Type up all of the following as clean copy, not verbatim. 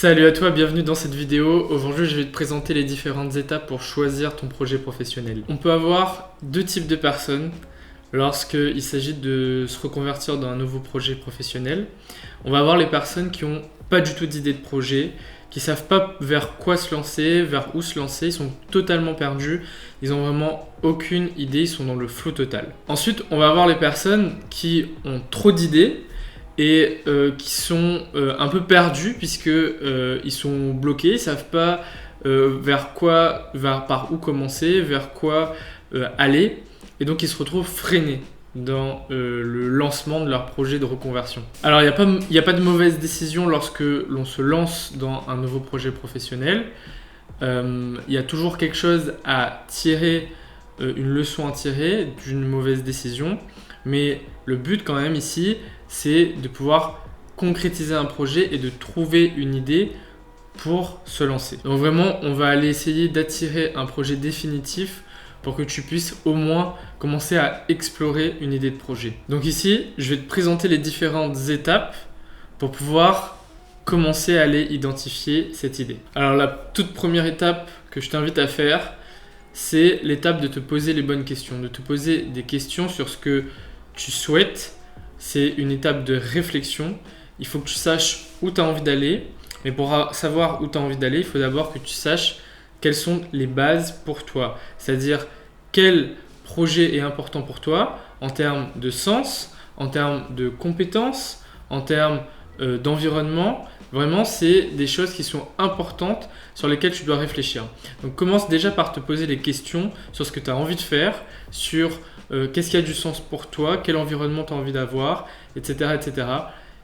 Salut à toi, bienvenue dans cette vidéo. Aujourd'hui, je vais te présenter les différentes étapes pour choisir ton projet professionnel. On peut avoir deux types de personnes lorsqu'il s'agit de se reconvertir dans un nouveau projet professionnel. On va avoir les personnes qui n'ont pas du tout d'idée de projet, qui ne savent pas vers quoi se lancer, vers où se lancer, ils sont totalement perdus, ils n'ont vraiment aucune idée, ils sont dans le flou total. Ensuite, on va avoir les personnes qui ont trop d'idées, et qui sont un peu perdus puisque ils sont bloqués, ils savent pas par où commencer, vers quoi aller, et donc ils se retrouvent freinés dans le lancement de leur projet de reconversion. Alors il n'y a pas de mauvaise décision lorsque l'on se lance dans un nouveau projet professionnel. Il y a toujours quelque chose à tirer, une leçon à tirer d'une mauvaise décision, mais le but quand même ici, c'est de pouvoir concrétiser un projet et de trouver une idée pour se lancer. Donc vraiment, on va aller essayer d'attirer un projet définitif pour que tu puisses au moins commencer à explorer une idée de projet. Donc ici, je vais te présenter les différentes étapes pour pouvoir commencer à aller identifier cette idée. Alors la toute première étape que je t'invite à faire, c'est l'étape de te poser les bonnes questions, de te poser des questions sur ce que tu souhaites. C'est une étape de réflexion. Il faut que tu saches où tu as envie d'aller. Mais pour savoir où tu as envie d'aller, il faut d'abord que tu saches quelles sont les bases pour toi. C'est-à-dire quel projet est important pour toi en termes de sens, en termes de compétences, en termes d'environnement. Vraiment, c'est des choses qui sont importantes sur lesquelles tu dois réfléchir. Donc commence déjà par te poser des questions sur ce que tu as envie de faire, sur qu'est-ce qui a du sens pour toi, quel environnement tu as envie d'avoir, etc., etc.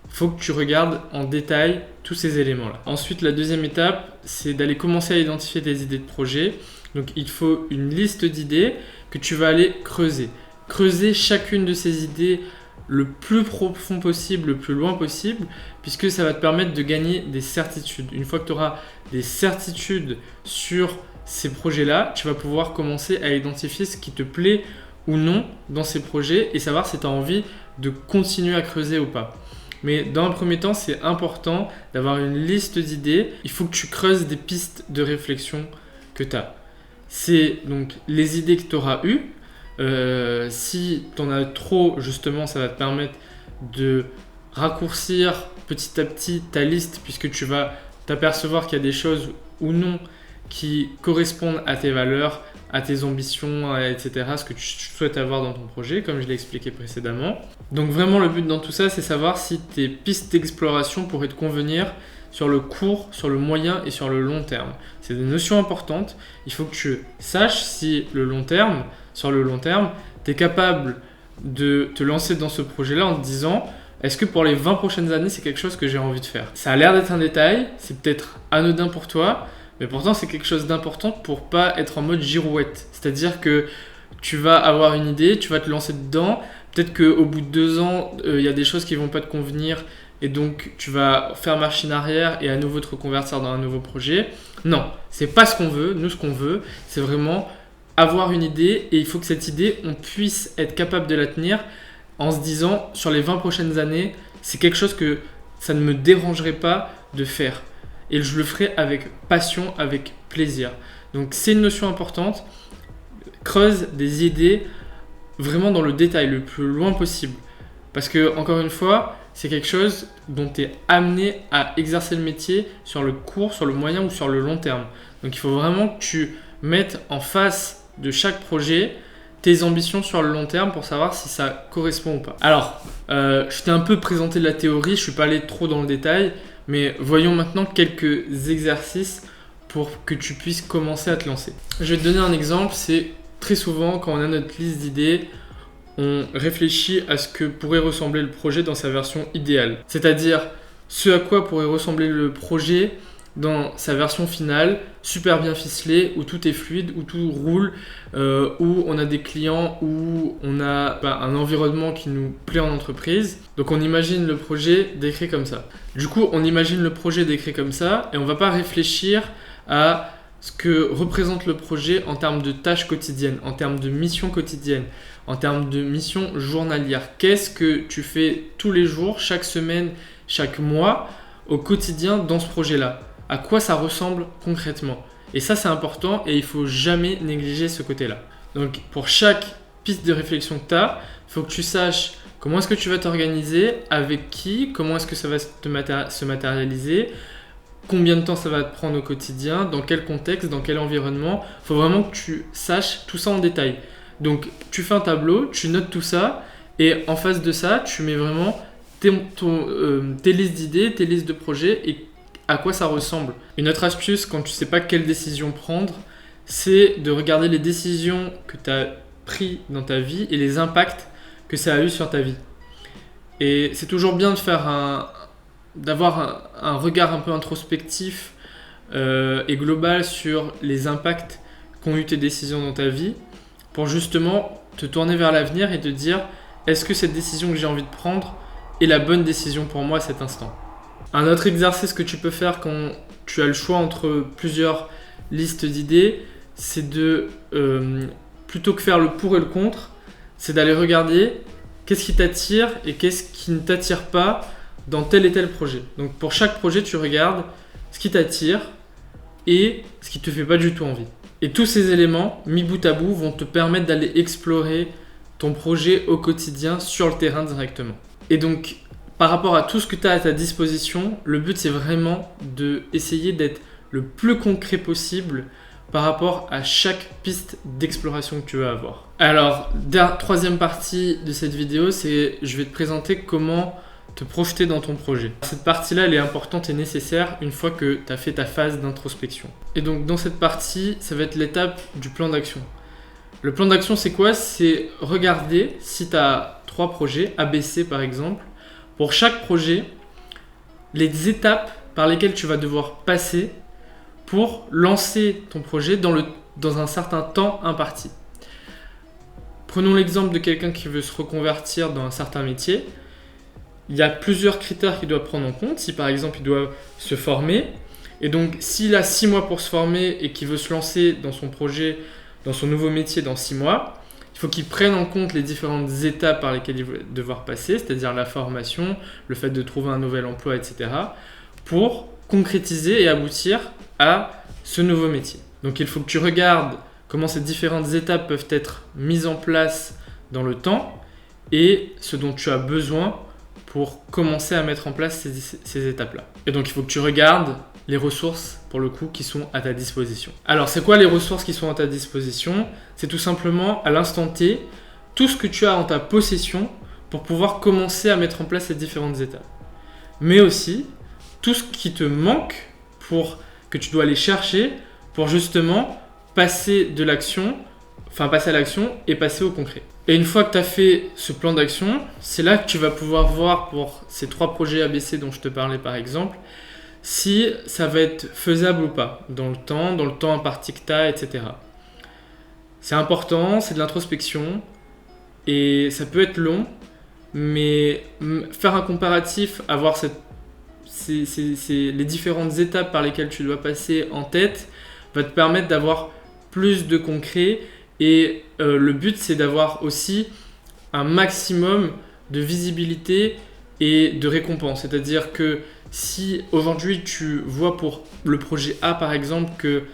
Il faut que tu regardes en détail tous ces éléments-là. Ensuite, la deuxième étape, c'est d'aller commencer à identifier des idées de projet. Donc il faut une liste d'idées que tu vas aller creuser. Creuser chacune de ces idées le plus profond possible, le plus loin possible, puisque ça va te permettre de gagner des certitudes. Une fois que tu auras des certitudes sur ces projets-là, tu vas pouvoir commencer à identifier ce qui te plaît ou non dans ces projets et savoir si tu as envie de continuer à creuser ou pas. Mais dans un premier temps, c'est important d'avoir une liste d'idées. Il faut que tu creuses des pistes de réflexion que tu as. C'est donc les idées que tu auras eues. Si tu en as trop, justement, ça va te permettre de raccourcir petit à petit ta liste puisque tu vas t'apercevoir qu'il y a des choses ou non qui correspondent à tes valeurs, à tes ambitions, etc., ce que tu souhaites avoir dans ton projet, comme je l'ai expliqué précédemment. Donc vraiment, le but dans tout ça, c'est savoir si tes pistes d'exploration pourraient te convenir sur le court, sur le moyen et sur le long terme. C'est des notions importantes. Il faut que tu saches si sur le long terme, tu es capable de te lancer dans ce projet-là en te disant est-ce que pour les 20 prochaines années, c'est quelque chose que j'ai envie de faire? Ça a l'air d'être un détail, c'est peut-être anodin pour toi, mais pourtant c'est quelque chose d'important pour pas être en mode girouette. C'est-à-dire que tu vas avoir une idée, tu vas te lancer dedans, peut-être qu'au bout de 2 ans, il y a des choses qui vont pas te convenir et donc tu vas faire machine arrière et à nouveau te reconvertir dans un nouveau projet. Non, c'est pas ce qu'on veut. Nous, ce qu'on veut, c'est vraiment avoir une idée et il faut que cette idée, on puisse être capable de la tenir en se disant sur les 20 prochaines années, c'est quelque chose que ça ne me dérangerait pas de faire. Et je le ferai avec passion, avec plaisir. Donc c'est une notion importante. Creuse des idées vraiment dans le détail, le plus loin possible. Parce que, encore une fois, c'est quelque chose dont tu es amené à exercer le métier sur le court, sur le moyen ou sur le long terme. Donc il faut vraiment que tu mettes en face de chaque projet tes ambitions sur le long terme pour savoir si ça correspond ou pas. Alors, je t'ai un peu présenté la théorie, je ne suis pas allé trop dans le détail, mais voyons maintenant quelques exercices pour que tu puisses commencer à te lancer. Je vais te donner un exemple, c'est très souvent quand on a notre liste d'idées, on réfléchit à ce que pourrait ressembler le projet dans sa version idéale. C'est-à-dire ce à quoi pourrait ressembler le projet dans sa version finale, super bien ficelé, où tout est fluide, où tout roule, où on a des clients, où on a un environnement qui nous plaît en entreprise. Donc on imagine le projet décrit comme ça. Du coup, on imagine le projet décrit comme ça et on ne va pas réfléchir à ce que représente le projet en termes de tâches quotidiennes, en termes de missions quotidiennes, en termes de missions journalières. Qu'est-ce que tu fais tous les jours, chaque semaine, chaque mois au quotidien dans ce projet-là? À quoi ça ressemble concrètement? Et ça, c'est important et il ne faut jamais négliger ce côté-là. Donc, pour chaque piste de réflexion que tu as, il faut que tu saches comment est-ce que tu vas t'organiser, avec qui, comment est-ce que ça va se matérialiser, combien de temps ça va te prendre au quotidien, dans quel contexte, dans quel environnement. Il faut vraiment que tu saches tout ça en détail. Donc, tu fais un tableau, tu notes tout ça et en face de ça, tu mets vraiment tes listes d'idées, tes listes de projets et à quoi ça ressemble. Une autre astuce, quand tu ne sais pas quelle décision prendre, c'est de regarder les décisions que tu as prises dans ta vie et les impacts que ça a eu sur ta vie. Et c'est toujours bien d'avoir un regard un peu introspectif et global sur les impacts qu'ont eu tes décisions dans ta vie pour justement te tourner vers l'avenir et te dire est-ce que cette décision que j'ai envie de prendre est la bonne décision pour moi à cet instant. Un autre exercice que tu peux faire quand tu as le choix entre plusieurs listes d'idées, c'est de, plutôt que faire le pour et le contre, c'est d'aller regarder qu'est-ce qui t'attire et qu'est-ce qui ne t'attire pas dans tel et tel projet. Donc pour chaque projet, tu regardes ce qui t'attire et ce qui ne te fait pas du tout envie. Et tous ces éléments, mis bout à bout, vont te permettre d'aller explorer ton projet au quotidien sur le terrain directement. Et donc, par rapport à tout ce que tu as à ta disposition, le but c'est vraiment d'essayer d'être le plus concret possible par rapport à chaque piste d'exploration que tu veux avoir. Alors, troisième partie de cette vidéo, c'est je vais te présenter comment te projeter dans ton projet. Cette partie-là, elle est importante et nécessaire une fois que tu as fait ta phase d'introspection. Et donc, dans cette partie, ça va être l'étape du plan d'action. Le plan d'action, c'est quoi? C'est regarder si tu as 3 projets, ABC par exemple. Pour chaque projet, les étapes par lesquelles tu vas devoir passer pour lancer ton projet dans un certain temps imparti. Prenons l'exemple de quelqu'un qui veut se reconvertir dans un certain métier. Il y a plusieurs critères qu'il doit prendre en compte. Si par exemple il doit se former, et donc s'il a 6 mois pour se former et qu'il veut se lancer dans son projet, dans son nouveau métier dans 6 mois, il faut qu'il prenne en compte les différentes étapes par lesquelles il va devoir passer, c'est-à-dire la formation, le fait de trouver un nouvel emploi, etc., pour concrétiser et aboutir à ce nouveau métier. Donc il faut que tu regardes comment ces différentes étapes peuvent être mises en place dans le temps et ce dont tu as besoin pour commencer à mettre en place ces étapes-là. Et donc il faut que tu regardes les ressources, pour le coup, qui sont à ta disposition. Alors, c'est quoi les ressources qui sont à ta disposition? C'est tout simplement, à l'instant T, tout ce que tu as en ta possession pour pouvoir commencer à mettre en place ces différentes étapes. Mais aussi, tout ce qui te manque que tu dois aller chercher pour justement passer à l'action et passer au concret. Et une fois que tu as fait ce plan d'action, c'est là que tu vas pouvoir voir pour ces 3 projets ABC dont je te parlais par exemple, si ça va être faisable ou pas, dans le temps imparti que tu as, etc. C'est important, c'est de l'introspection, et ça peut être long, mais faire un comparatif, avoir les différentes étapes par lesquelles tu dois passer en tête, va te permettre d'avoir plus de concret, et le but c'est d'avoir aussi un maximum de visibilité et de récompense. C'est-à-dire que si aujourd'hui tu vois pour le projet A par exemple que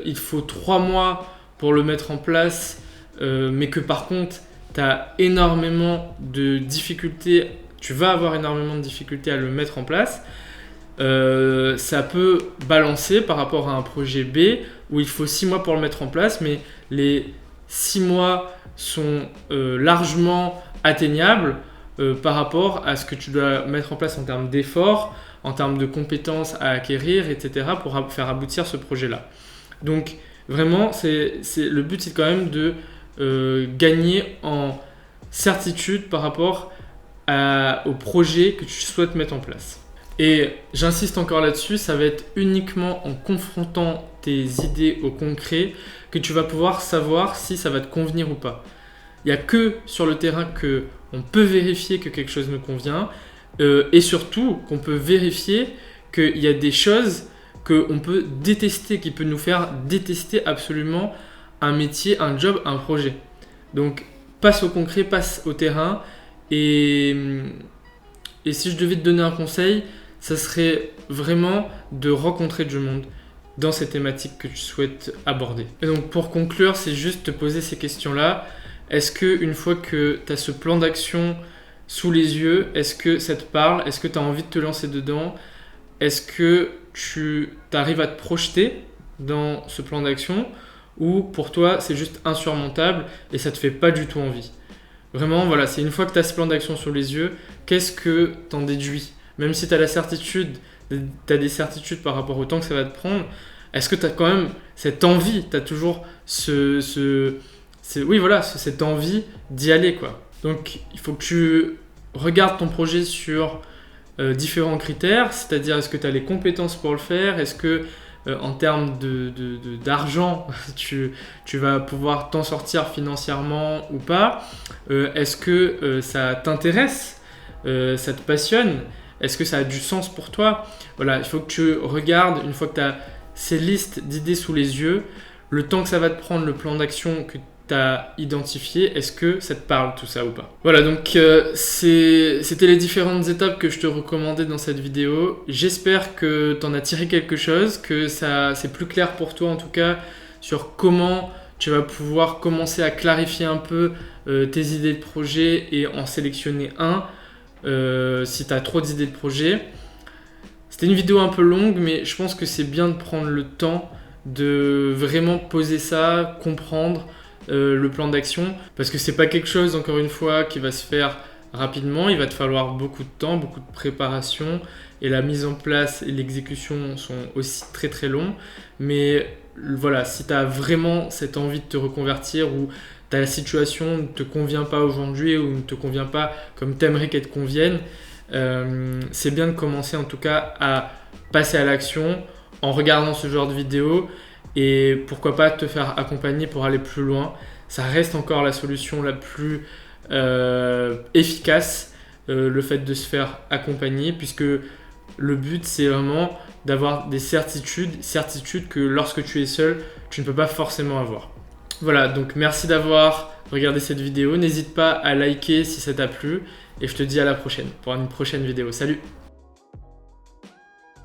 il faut 3 mois pour le mettre en place, mais que par contre tu as énormément de difficultés, tu vas avoir énormément de difficultés à le mettre en place, ça peut balancer par rapport à un projet B où il faut 6 mois pour le mettre en place, mais les 6 mois sont largement atteignables par rapport à ce que tu dois mettre en place en termes d'efforts, en termes de compétences à acquérir, etc. pour faire aboutir ce projet-là. Donc vraiment, le but c'est quand même de gagner en certitude par rapport au projet que tu souhaites mettre en place. Et j'insiste encore là-dessus, ça va être uniquement en confrontant tes idées au concret que tu vas pouvoir savoir si ça va te convenir ou pas. Il n'y a que sur le terrain qu'on peut vérifier que quelque chose nous convient et surtout qu'on peut vérifier qu'il y a des choses qu'on peut détester, qui peut nous faire détester absolument un métier, un job, un projet. Donc passe au concret, passe au terrain et si je devais te donner un conseil, ça serait vraiment de rencontrer du monde dans ces thématiques que tu souhaites aborder. Et donc pour conclure, c'est juste te poser ces questions-là. Est-ce qu'une fois que tu as ce plan d'action sous les yeux, est-ce que ça te parle? Est-ce que tu as envie de te lancer dedans? Est-ce que tu arrives à te projeter dans ce plan d'action? Ou pour toi, c'est juste insurmontable et ça te fait pas du tout envie? Vraiment, voilà, c'est une fois que tu as ce plan d'action sous les yeux, qu'est-ce que tu en déduis? Même si tu as la certitude, tu as des certitudes par rapport au temps que ça va te prendre, est-ce que tu as quand même cette envie? Tu as toujours cette envie d'y aller, quoi. Donc, il faut que tu regardes ton projet sur différents critères, c'est-à-dire est-ce que tu as les compétences pour le faire? Est-ce que en termes d'argent, tu vas pouvoir t'en sortir financièrement ou pas? Est-ce que ça t'intéresse? Ça te passionne? Est-ce que ça a du sens pour toi? Voilà, il faut que tu regardes, une fois que tu as ces listes d'idées sous les yeux, le temps que ça va te prendre, le plan d'action que tu as identifié, est-ce que ça te parle tout ça ou pas? Voilà, donc c'était les différentes étapes que je te recommandais dans cette vidéo. J'espère que tu en as tiré quelque chose, que c'est plus clair pour toi en tout cas sur comment tu vas pouvoir commencer à clarifier un peu tes idées de projet et en sélectionner un si tu as trop d'idées de projet. C'était une vidéo un peu longue, mais je pense que c'est bien de prendre le temps de vraiment poser ça, comprendre le plan d'action, parce que c'est pas quelque chose, encore une fois, qui va se faire rapidement. Il va te falloir beaucoup de temps, beaucoup de préparation, et la mise en place et l'exécution sont aussi très très longs. Mais voilà, si tu as vraiment cette envie de te reconvertir, ou la situation ne te convient pas aujourd'hui ou ne te convient pas comme tu aimerais qu'elle te convienne, c'est bien de commencer en tout cas à passer à l'action en regardant ce genre de vidéo et pourquoi pas te faire accompagner pour aller plus loin. Ça reste encore la solution la plus efficace, le fait de se faire accompagner, puisque le but c'est vraiment d'avoir des certitudes que lorsque tu es seul, tu ne peux pas forcément avoir. Voilà, donc merci d'avoir regardé cette vidéo. N'hésite pas à liker si ça t'a plu et je te dis à la prochaine pour une prochaine vidéo. Salut!